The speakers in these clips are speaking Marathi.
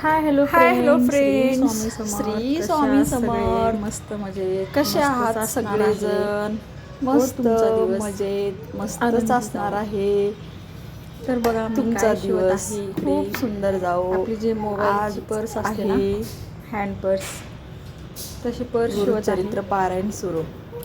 Hello friends, Shri Swami Samarth. मस्त मजेत. कसे आहात सगळेजण? मस्त तुमचा दिवस मजेत मस्तच आनंदी असणार जावो. आहे. तर बघा मी तुमचा काय शिवत दिवस आहे इकडे. खूप सुंदर जाओ. आपली जे आज मोबाईलची पर्स असते ना, आहे हँड पर्स, तशी पर्स शिवत आहे. गुरुचरित्र पारायण सुरू.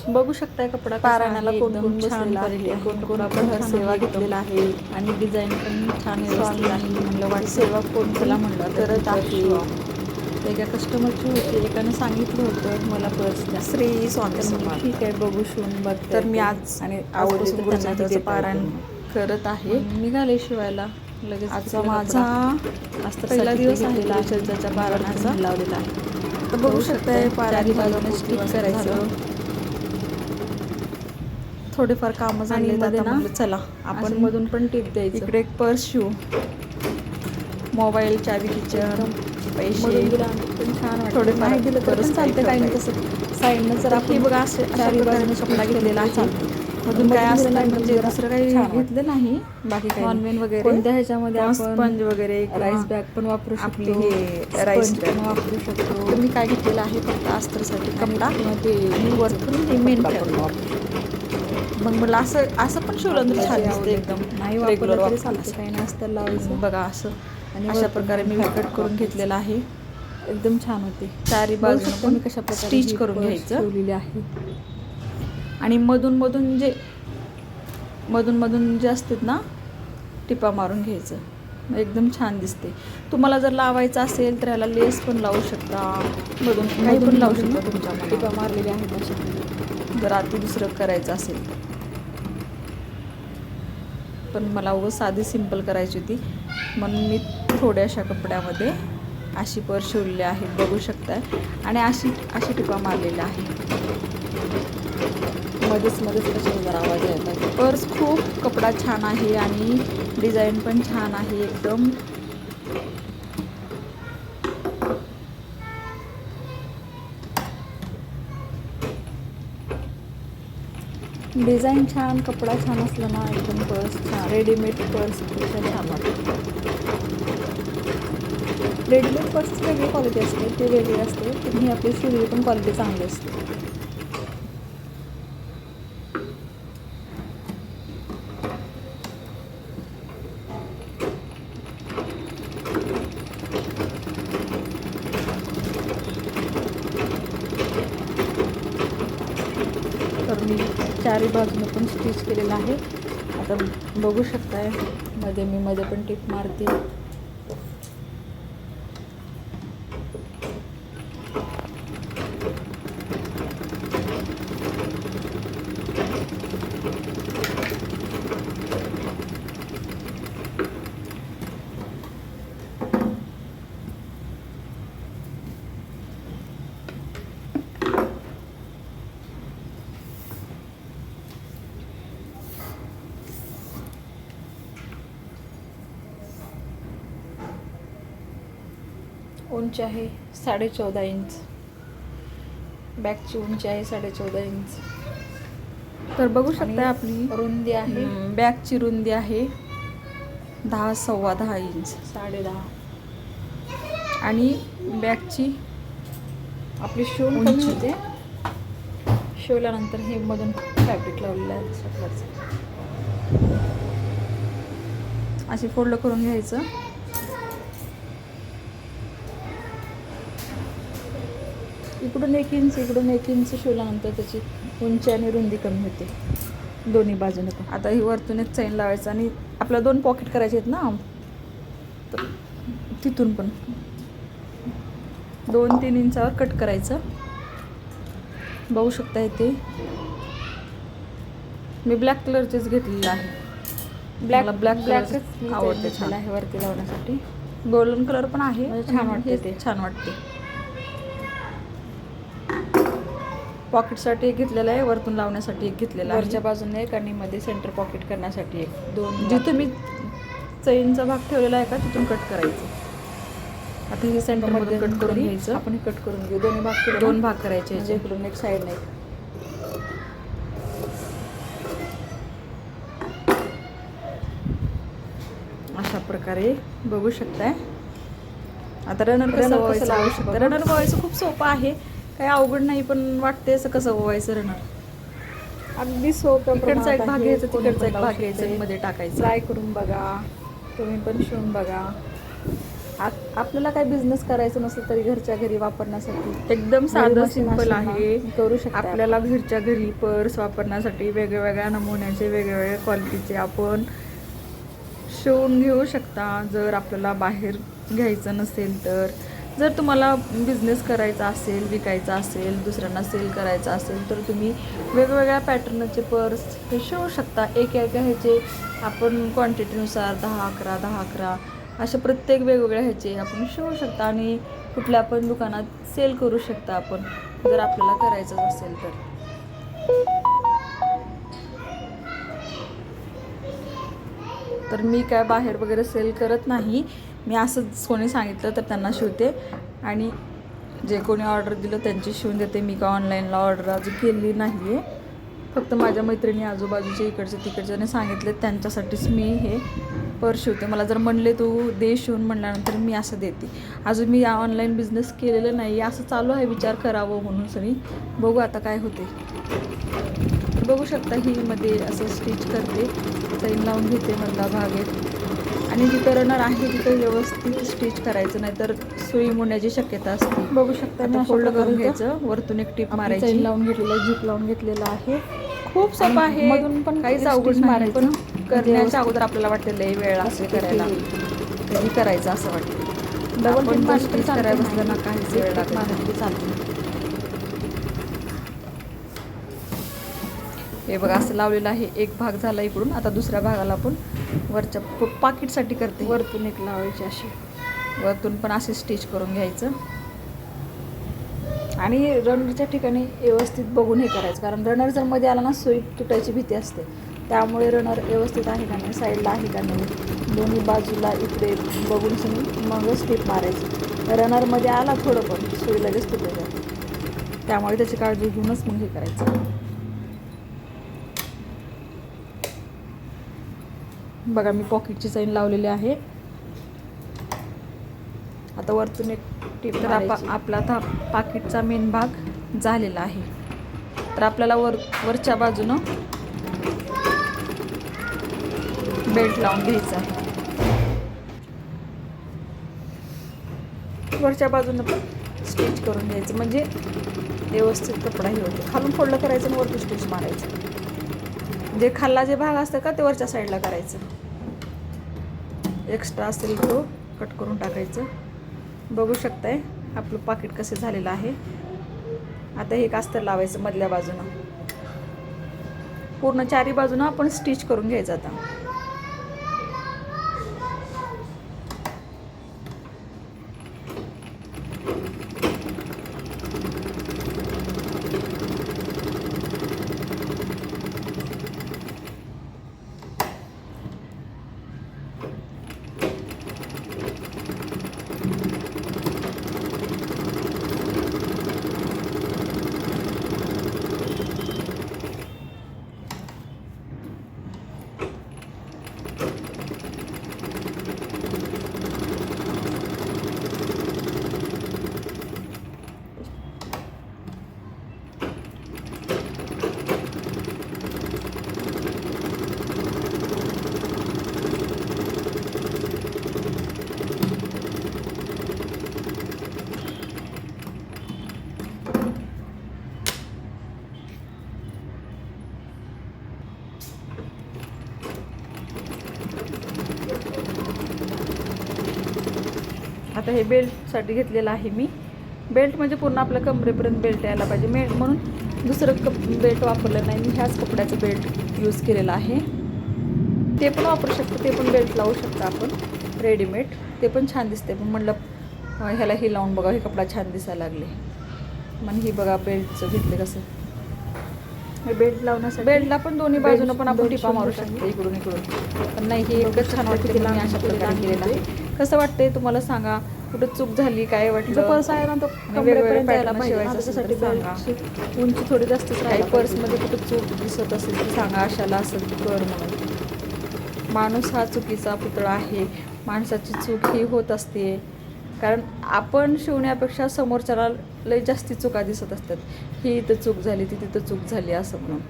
बघू शकताय कपडा कसा पारायणाला आहे, कोण एकदम कोण छान बसलेला क्वालिटी आहे, आहे. कोण कोण कपडा पण प्रहर छान सेवा आहे घेतलेला एकदम, आहे. आणि डिझाईन पण छान व्यवस्थित आहे. स्वामी म्हणलं वाटते सेवा कोण चला कोण म्हणलं आता करत पर्स आहे. शिवावं. तर एका कस्टमरची होती, एकानं सांगितलं होतं मला पर्स द्या. श्री स्वामी तर म्हणलं समर्थ. ठीक आहे, बघू शिवून बघता तर मी येते. आज आणि आवडली आजपासून तर त्यांनाही गुरुचरित्राचं देता येते पारायण म्हणून. करत आहे. मग निघाले शिवायला. लगेच आजचा घेतला माझा कपडा. पहिला दिवस आहे घेतलेला आहे. गुरुचरित्राच्या पारायणाचा. लावलेला आहे. तर बघू शकताय चारी पारायण बाजूने झालं, स्टिक पोथी करायचं. झालं. थोडेफार कामं झाले आणि तर मध्ये आता ना म्हणलं चला आपण आपण मधून पण टिप द्यायचं. इकडे एक पर्स शिवू. मोबाईल, चावी, किचन, पैसे मधून दिला पण छान वाटतं. थोडेफार नाही दिलं तर पण बरंच चालतं, काही नाही ठेवता तसं साईडनं जर तर हे आपण बघा अशा चारी प्रकारे बाजूने कपडा स्टिच घेतलेला आहे. चालतं. मधून काय दिलं असतं नाही तर म्हणजे जरा दुसरं काही छान घेतलं नाही. बाकी काही नॉनवेन नाही. वगैरे कोणत्या ह्याच्यामध्ये किंवा आपण स्पंज वगैरे राईस बॅग पण वापरू आपली शकतो, हे राईस स्पंज पण वापरू शकतो. तर मी काय घेतलेलं आहे फक्त अस्तरसाठी कपडा आणि वरतून हे मेन मग मला असं पण शिवलं तर छान दिसतं एकदम. नाही रेग्युलर वापरलं तरी चालतं, वापरण्यासाठी. काही नाही असतं लावायचं. बघा असं आणि अशा वरतून प्रकारे मी fabric कट करून घेतलेलं आहे. एकदम छान होते. चारी बघू बाजूनं शकता पण मी कशा प्रकारे स्टिच ही करून पर्स घ्यायचं ठेवलेली आहे. आणि मधून जे असतात ना टिपा मारून घ्यायचं. एकदम छान दिसते. तुम्हाला जर लावायचं असेल तर याला लेस पण लावू शकता, मधून काही पण लावू शकता तुमच्या टिपा मनावर. मारलेली आहेत अशा. जर आती दुसरं करायचं असेल पण मला उगाच साधी सिंपल करायची होती म्हणून मी थोड्याशा कपड्यामध्ये अशी पर्स शिवलेली आहे, बघू शकताय. आणि अशी टिपा मारलेल्या आहे. मध्येच कशाचा जरा आवाज यायला. पर्स खूप कपडा छान आहे आणि डिझाईन पण छान आहे एकदम. डिझाईन छान, कपडा छान असला ना एकदम पर्स छान. रेडीमेड पर्सपेक्षा छान वाटतं. रेडीमेड पर्सची वेगळी क्वालिटी असते, ती वेगळी असते, पण ही आपली शिवलेली पण क्वालिटी चांगली असते. तर मी चारी बाजूने पण स्टिच केलेलं आहे. आता बघू शकताय मध्ये पण टिप मारते. उंची आहे 14.5 इंच. बॅगची उंची आहे 14.5 इंच. तर बघू शकताय आपली रुंदी आहे बॅगची रुंदी आहे 10.15 इंच. 10.5. आणि बॅगची आपली शिवून उंची. कमी होते. शिवल्यानंतर हे मधून फॅब्रिक लावलेलं आहे सगळंच. अशी फोल्ड करून घ्यायचं. इकडून 1 इंच शिवल्यानंतर त्याची उंची आणि रुंदी कमी होते दोन्ही बाजूने पण. आता ही वरतून एक चैन लावायचं आणि आपल्याला 2 पॉकेट करायचे आहेत ना, तर तिथून पण 2-3 इंचावर कट करायचं. बघू शकता इथे मी ब्लॅक कलरचेच घेतलेले आहे. मला ब्लॅक कलर आवडते छान आहे वरती लावण्यासाठी. गोल्डन कलर पण आहे, म्हणजे छान वाटते ते. छान वाटते. पॉकेटसाठी एक घेतलेलं आहे, वरतून लावण्यासाठी एक घेतलेला आहे. वरच्या बाजूने एक आणि मध्ये सेंटर पॉकेट करण्यासाठी एक. जिथून मी चैनचा भाग ठेवलेला आहे का तिथून कट करायचं. आता हे सेंटरमध्ये कट करून घ्यायचं. आपण कट करून घेऊ. दोन्ही भाग केले, 2 भाग करायचे म्हणजे याचे. इकडून एक साईड नाही. अशा प्रकारे बघू शकताय. आता रनर कसं लावू लावू शकतं? शकतो? रनर ववायचं खूप सोपं आहे, काही अवघड नाही, पण वाटते असं कसं ववायचं रनर. अगदी सोपं इकडचा एक भाग आहे, घ्यायचा, कोणी तिकडचा पण एक लावू भाग घ्यायचा शकते. आणि मध्ये टाकायचं. ट्राय करून बघा, तुम्ही पण शिवून बघा. आपल्याला काही बिझनेस करायचं नसेल तरी घरच्या घरी वापरण्यासाठी एकदम घरी साधं मशीन सिंपल असेल ना, आहे. करू शकता. आपल्याला घरच्या घरी पर्स वापरण्यासाठी वेगवेगळ्या नमुन्याचे, वेगवेगळ्या क्वालिटीचे आपण शिवून घेऊ शकता. जर आपल्याला बाहेर घ्यायचं नसेल तर, जर तुम्हाला बिझनेस करायचा असेल, विकायचा असेल, दुसऱ्यांना सेल करायचा असेल, तर तुम्ही वेगवेगळ्या पॅटर्नचे पर्स हे शिवू शकता. एक ह्याचे आपण क्वांटिटीनुसार 10-11, 10-11 अशा प्रत्येक वेगवेगळ्या ह्याचे आपण शिवू शकता आणि कुठल्या पण दुकानात सेल करू शकता आपण, जर आपल्याला करायचं असेल तर. तर मी काय बाहेर वगैरे सेल करत नाही, मी असंच कोणी सांगितलं तर त्यांना शिवते आणि जे कोणी ऑर्डर दिलं त्यांची शिवून देते. मी काय ऑनलाईनला ऑर्डर अजून केली नाही आहे, फक्त माझ्या मैत्रिणी आजूबाजूचे इकडचे तिकडच्याने सांगितले त्यांच्यासाठीच मी हे पर्स शिवते. मला जर म्हणले तू दे शिवून म्हणल्यानंतर मी असं देते. अजून मी ऑनलाईन बिझनेस केलेलं नाही, असं चालू आहे विचार करावं म्हणून सगळी, बघू आता काय होते. बघू शकता ही मध्ये असं स्टिच करते, चैन लावून घेते मधला भाग आहे आणि जिथं रनर आहे तिथं व्यवस्थित स्टिच करायचं, नाही तर सुई मुडण्याची शक्यता असते. बघू शकता. आता फोल्ड करून घ्यायचं, वरतून एक टिप मारायची. चैन लावून घेतलेला, जीप लावून घेतलेला आहे. खूप सोपं आहे, मधून पण काहीच stitch अवघड नाही, मारायचं. पण करण्याच्या व्यवस्थित. अगोदर आपल्याला वाटतं लई वेळ लागते करायला, कधी करायचं असं वाटतं. डबल आपण टिप स्टिच करायला बसलं ना काहीच वेळ लागत नाही. चालते. हे बघा असं लावलेलं आहे, एक भाग झाला इकडून. आता दुसऱ्या भागाला आपण वरच्या पाकिटसाठी करते, वरतून एक लावायची अशी, वरतून पण असे स्टिच करून घ्यायचं. आणि रनरच्या ठिकाणी व्यवस्थित बघून हे करायचं, कारण रनर जर मध्ये आला ना सुई तुटायची भीती असते. त्यामुळे रनर व्यवस्थित आहे का नाही, साईडला आहे का नाही, दोन्ही बाजूला इकडे बघून सनी मगच टिप मारायची. रनरमध्ये आला थोडं पण सुई लगेच तुटते, त्यामुळे त्याची काळजी घेऊनच मग हे करायचं. बघा मी पॉकेटची चैन लावलेली आहे. आता वरतून एक टिप. तर आपला आता पाकिटचा मेन भाग झालेला आहे. तर आपल्याला वरच्या बाजूनं बेल्ट लावून घ्यायचा आहे. वरच्या बाजूनं पण स्टिच करून घ्यायचं, म्हणजे व्यवस्थित कपडा हे होते. खालून फोल्ड करायचं आणि वरतून स्टिच मारायचं. जे खाल्ला जे भाग असतं का ते वरच्या साईडला करायचं, एक्स्ट्रा असेल तो कट करून टाकायचं. बघू शकताय आपलं पाकिट कसं झालेलं आहे. आता हे अस्तर लावायचं मधल्या बाजूनं, पूर्ण चारी बाजूनं आपण स्टिच करून घ्यायचं. आता आता हे बेल्टसाठी घेतलेलं आहे मी. बेल्ट म्हणजे पूर्ण आपल्या कमरेपर्यंत बेल्ट यायला पाहिजे, म्हणून दुसरं बेल्ट वापरलं नाही मी. ह्याच कपड्याचं बेल्ट यूज केलेलं आहे. ते पण वापरू शकतो, ते पण बेल्ट लावू शकतो आपण रेडीमेड, ते पण छान दिसते. पण म्हटलं ह्याला हे लावून बघा, हे कपडा छान दिसायला लागले. मग ही बघा बेल्टचं घेतले कसं. हे बेल्ट लावण्यासाठी बेल्टला पण दोन्ही बाजूनं पण आपण टिपा मारू शकतो इकडून इकडून. पण नाही, हे एकच छान वाटते म्हणून मी अशा प्रकारे केलेलं आहे. कसं वाटतंय तुम्हाला सांगा, कुठं चूक झाली काय वाटलं. पर्स आहे ना तो वेगवेगळ्या यायला पॅटर्न पाहिजे, शिवायचं त्याच्यासाठी उंची थोडी जास्तच काही पर्समध्ये कुठं चूक दिसत असेल तर सांगा, अशाला असं कर म्हणून. माणूस हा चुकीचा पुतळा आहे, माणसाची चूक ही होत असते. कारण आपण शिवण्यापेक्षा समोरच्याला लई जास्ती चुका दिसत असतात, ही इथं चूक झाली, ती तिथं चूक झाली असं म्हणून.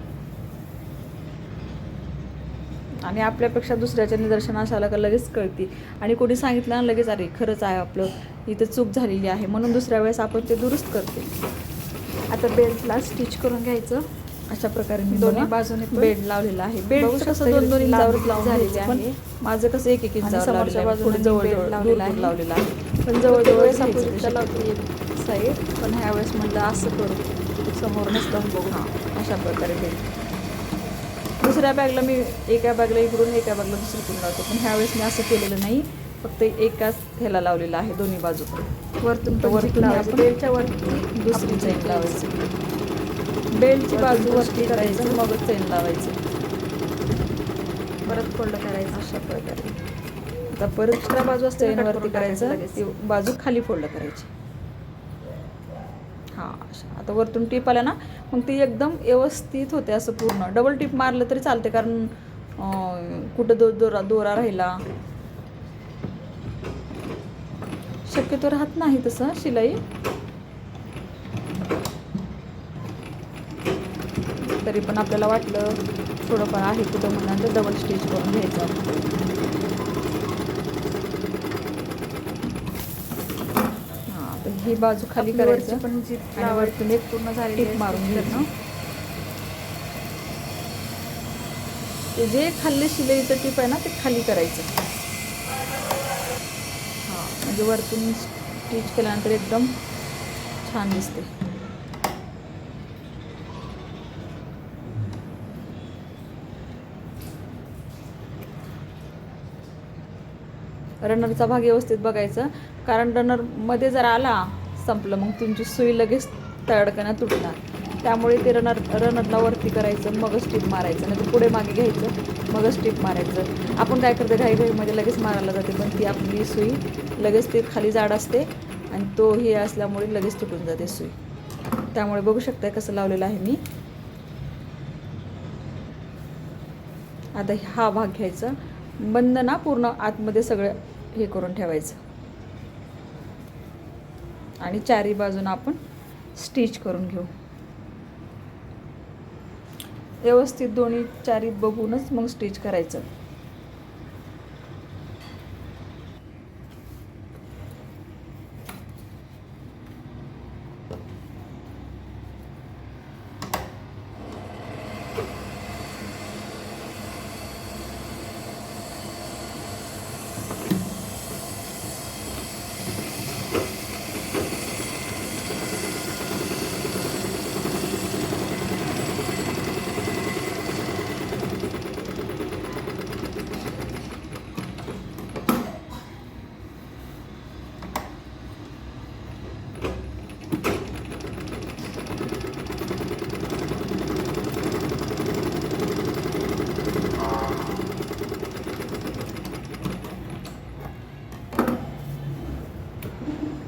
आणि आपल्यापेक्षा दुसऱ्याच्या निदर्शनास आलं का लगेच कळते, आणि कोणी सांगितलं ना लगेच अरे खरंच आहे आपलं इथं चूक झालेली आहे, म्हणून दुसऱ्या वेळेस आपण ते दुरुस्त करते. आता बेल्टला स्टिच करून घ्यायचं. अशा प्रकारे मी दोन्ही बघा बाजूने पण बेल्ट लावलेला आहे. बेल्ट बघू कसं शकता 2-2 इंचावर लांबी लावून झालेली घ्यायचं, पण आहे. माझं कसं 1-1 आणि इंचावर लावलेलं समोरच्या आहे, बाजूने थोडं जवळ बेल्ट जवळ लावलेला दूर आहे. लावलेला आहे, पण प्रत्येक जवळ वेळेस जवळ आपण घ्यायचं इथं लावतो ते एक साईड. पण ह्या वेळेस म्हटलं असं करू, समोरूनच लावून बघू. हां, अशा प्रकारे बेल्ट. दुसऱ्या बॅगला मी एका बॅगला इकडून एका बॅगला दुसरीकडून लावतो, पण ह्यावेळेस मी असं केलेलं नाही, फक्त एकाच ह्याला लावलेलं आहे दोन्ही बाजूकडे. वरतून तर वरतून लावायचं, आपण बेल्टच्या वरती दुसरी चैन लावायची. बेल्टची बाजू वरती करायचं, मगच चैन लावायचं. परत फोल्ड करायचं अशा प्रकारे. आता परत दुसऱ्या बाजू असते चैन cut वरती करून टाकायचं करायचं, लगेच. ती बाजू खाली फोल्ड करायची. हां, आता वरतून टीप आल्या ना, मग ती एकदम व्यवस्थित होते असं पूर्ण. डबल टीप मारलं तरी चालते, कारण कुठं दोरा राहिला शक्यतो राहत नाही तसं शिलाई. तरी पण आपल्याला वाटलं थोडंफार आहे कुठं म्हणून तर डबल स्टिच करून घ्यायचं. हां, तर ही बाजू खाली करायचं, पण जी आणि वरतून एक पूर्ण झालेली टीप मारून असते घ्यायचं. ते जे खाल्ले शिलाईचं टीप आहे ना ते खाली करायचं. हां, म्हणजे वरतून स्टिच केल्यानंतर एकदम छान दिसते. रनरचा भाग व्यवस्थित बघायचा, कारण रनरमध्ये जर आला संपलं मग तुमची सुई लगेच तडकणं तुटणार. त्यामुळे ते रनरला वरती करायचं, मगच टीप मारायचं, नाही तर पुढे मागे घ्यायचं मगच टीप मारायचं. आपण काय करतो घाईघाईमध्ये लगेच मारायला जाते, पण ती आपली सुई लगेच ते खाली जाड असते आणि तो हे असल्यामुळे लगेच तुटून जाते सुई. त्यामुळे बघू शकताय कसं लावलेलं आहे मी. आता हा भाग घ्यायचा बंद ना, पूर्ण आतमध्ये सगळं हे करून ठेवायचं, आणि चारी बाजूनं आपण स्टिच करून घेऊ व्यवस्थित. दोन्ही चारी बघूनच मग स्टिच करायचं.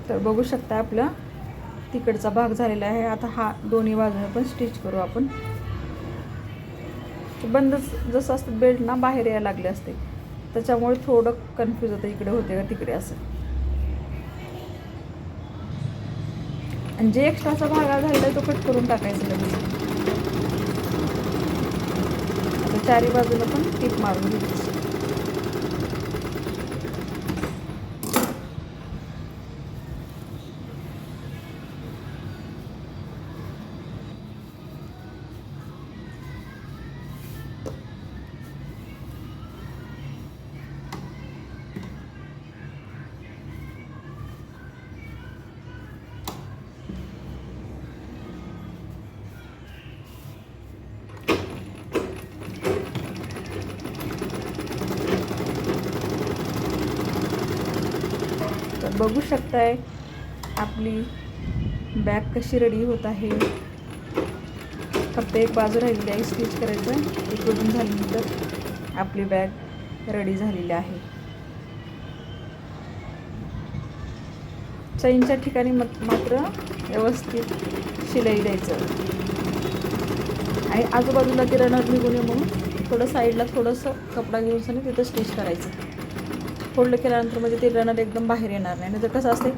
तर बघू शकता आपला तिकडचा भाग झालेला आहे. आता हा दोन्ही बाजूने पण स्टिच करू आपण. बंदच जसं असतं बेल्ट ना बाहेर यायला लागले असते, त्याच्यामुळे थोडं कन्फ्यूज होतं इकडे होते का तिकडे असं. आणि जे एक्स्ट्राचा भाग झालेला आहे तो कट करून टाकायचा लगेच. आता चारी बाजूला पण टीप मारून घ्यायची. तर बघू शकताय आपली बॅग कशी रेडी होत आहे. फक्त एक बाजू राहिलेली आहे स्टिच करायचं. इकडून झाल्यानंतर आपली बॅग रेडी झालेली आहे. चैनच्या ठिकाणी मात्र व्यवस्थित शिलाई द्यायचं, आणि आजूबाजूला ते रनर निघून म्हणून थोडं साईडला थोडंसं कपडा घेऊन तिथं स्टिच करायचं. फोल्ड केल्यानंतर म्हणजे ते रनर एकदम बाहेर येणार नाही. नाही तर कसं असते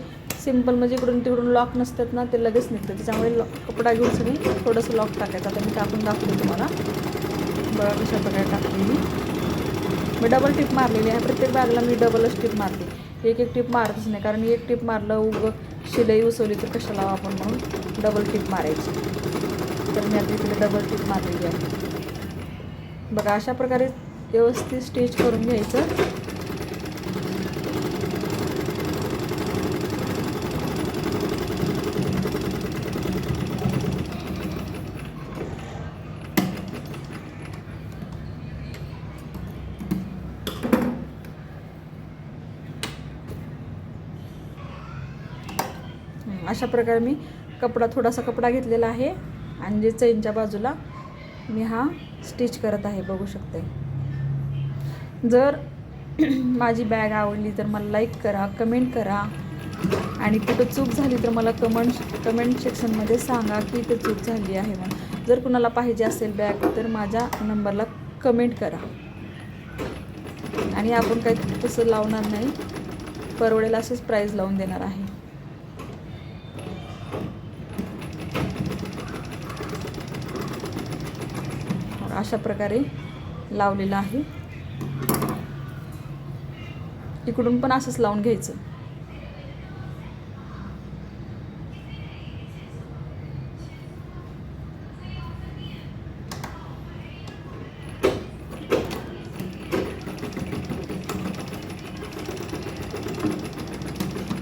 सिम्पल म्हणजे इकडून तिकडून लॉक नसतात ना, ते लगेच निघतं. त्याच्यामुळे कपडा घेऊन सगळी थोडंसं लॉक टाकायचं. आता मी टाकून दाखवते तुम्हाला. बघा कशा प्रकारे टाकलेली मी डबल टिप मारलेली आहे. प्रत्येक बॅगला मी डबलच टिप मारते, एक टिप मारतच नाही. कारण एक टिप मारलं शिलाई उसवली तर कशाला आपण म्हणून डबल टिप मारायची. तर मी आता इकडे डबल टिप मारलेली आहे. बघा अशा प्रकारे व्यवस्थित स्टिच करून घ्यायचं. अशा प्रकारे मी थोडासा कपडा घेतलेला आहे आणि जे चैनच्या बाजूला मी हा स्टिच करत आहे, बघू शकते. जर माझी बॅग आवडली तर मला लाईक करा, कमेंट करा आणि कुठं चूक झाली तर मला कमेंट सेक्शनमध्ये सांगा की इथे चूक झाली आहे म्हणून. जर कुणाला पाहिजे असेल बॅग तर माझ्या नंबरला कमेंट करा. आणि आपण काही तसं लावणार नाही, परवडेल असेच प्राईज लावून देणार आहे. अशा प्रकारे लावलेलं आहे. इकडून पण असंच लावून घ्यायचं.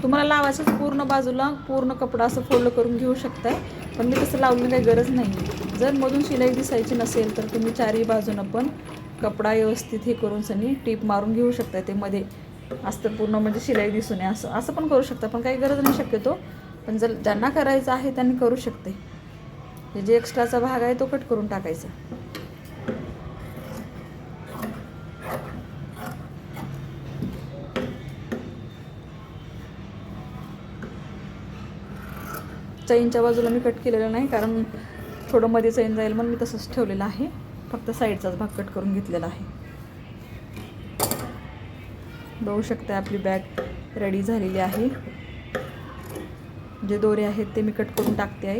तुम्हाला लावायचंच पूर्ण बाजूला पूर्ण कपडा असं फोल्ड करून घेऊ शकताय, पण मी तसं लावण्याची काही गरज नाही. जर मधून शिलाई दिसायची नसेल तर तुम्ही चारही बाजूनं पण कपडा व्यवस्थित हे करून सनी टीप मारून घेऊ शकता. ते मध्ये असतं पूर्ण म्हणजे शिलाई दिसू नये असं पण करू शकता, पण काही गरज नाही शक्यतो. पण जर ज्यांना करायचं आहे त्यांनी करू शकते. हे जे एक्स्ट्राचा भाग आहे तो कट करून टाकायचा. चैनच्या बाजूला मी कट केलेलं नाही, कारण थोडं मध्ये चैन जाईल म्हणून मी तसंच ठेवलेलं आहे. फक्त साईडचाच भाग कट करून घेतलेला आहे. बघू शकता आपली बॅग रेडी झालेली आहे. जे दोरे आहेत ते मी कट करून टाकते आहे.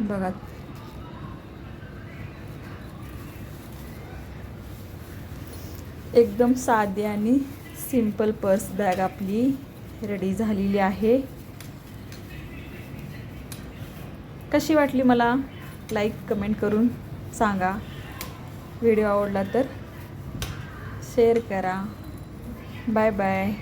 बघा एकदम साधी आणि सिंपल पर्स बॅग आपली रेडी झालेली आहे. कशी वाटली मला लाईक कमेंट करून सांगा. व्हिडिओ आवडला तर शेअर करा. Bye bye.